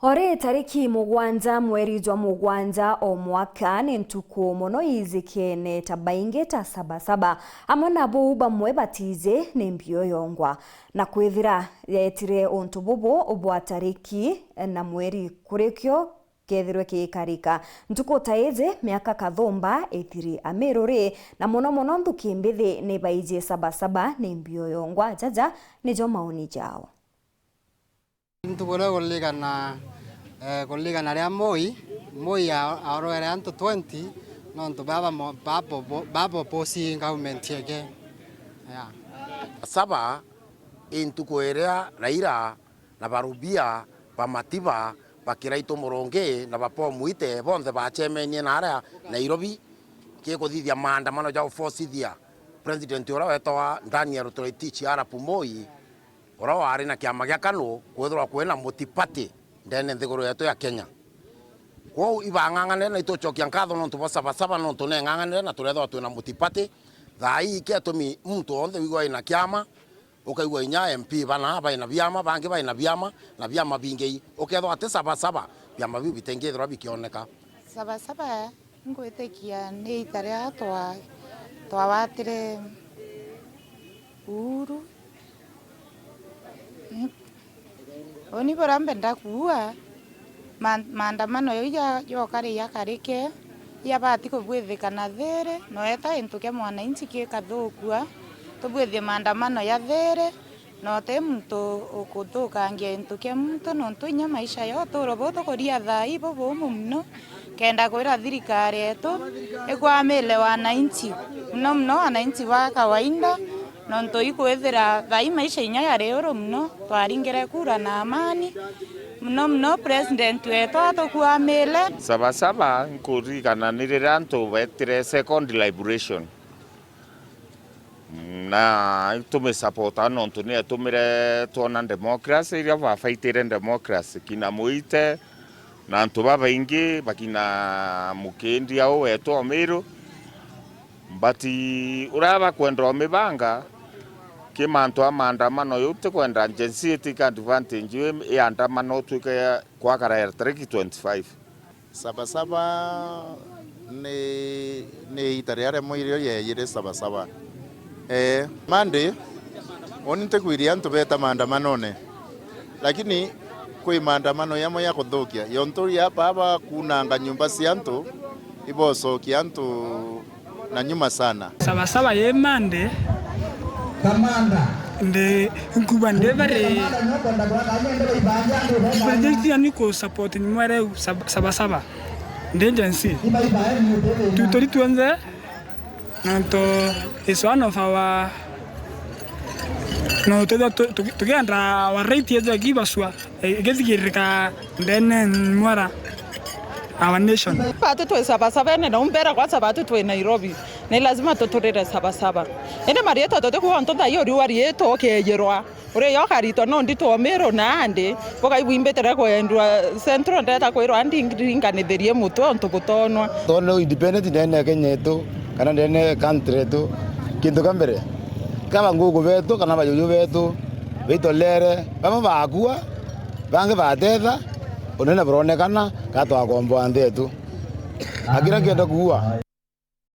Ore tariki mugwanja mweri jwa mugwanja o mwaka ni ntuku muno izikene tabainge ta sabasaba amwe nabo bamwe batize ni mbio yongwa na kwithira yetire ontu bubu obwa tariki na mweri kurekyo kethirwe kikarika ntuku taize miaka kathomba ethiri amerore na muno nthuki mbithi ni baije sabasaba ni mbio yongwa jaja ni jo maoni jao ntukule kuligana ria moi aroere antu 20 nontu baba posi government yake saba intuku iria Raila na Barubia bamatiba bakiraito muronge na bapomuite bonthe bachemenie na aria Nairobi kikuthithia maandamano ja forcithia president ora wetwa Daniel Toroitich arap Moi ora wari na kiama gia KANU kwithirwa kwina multi-party ndene nthiguru yetu ya Kenya kwao ibang'ang'ane na itochokia nkatho nontu bo sabasaba nontu ne ng'ang'ane na turethwa twina multi-party thai ketumi mtu onthe wigwa ina kiama ukaigwa inya MP bana baina biama bangi baina biama na biama bingi ukethwa ati sabasaba biama biu bitengithirwa bikioneka sabasaba ngwitekia ni itaria twawatire Uhuru oni bora mbenda kuua maandamano yo kare ya karike ya bati kubwithikana there no eta into kya mwananchi kikathukua tubwithie maandamano ya there no te mtu ukuthukangia into kya mtu no tunya maisha yo turoboto koria thai bobo mumno kenda kwira thirikari yetu ikwamile wananchi mno wananchi wa kawaida nonto ikwethira thai maisha inya yari oro mno twaringire kura na amani mno president wetu atukwamile sabasaba nkurigana nirira ntu betire second liberation na tume support nontu ni atumire tuona democracy iria bafaitire democracy kina muite na ntu babaingi bakina mukendi ao wetu omiru bati uraba kwendwa mibanga kimantu amandamano yote kwenda agency take advantage ya andamano tuke kwa kara tariki 25 sabasaba ne itariare moirio yeyire sabasaba mande onite kwiria ntu beta maandamano ne lakini kwi maandamano yamo ya kuthukia yontu ya baba kunanga nyumba cia ntu ibocokia antu na nyuma sana sabasaba ye mande kamanda nde nkuba ndebare bajeti aniko support ni mwere sabasaba ndenjensi tutori tuanze nanto is one of our no together our right is give us gezigirika ndene mwara our nation patu tu sabasaba ne umbera kwa sabatu tu Nairobi ne lazima tuturire sabasaba ene marieto tote ku onto da yori warieto kejerwa ore yo karito no ndito mero na ande boka ibimbetere ko endwa central data ko iro andi ngringa ne derie muto onto butonwa tono independent ne Kenya to kana ne country to kintu kambere kama ngugu beto kana bayoyo beto bitolere bama bagua bange batetha onena bronekana katwa kombo andetu agira kenda kuua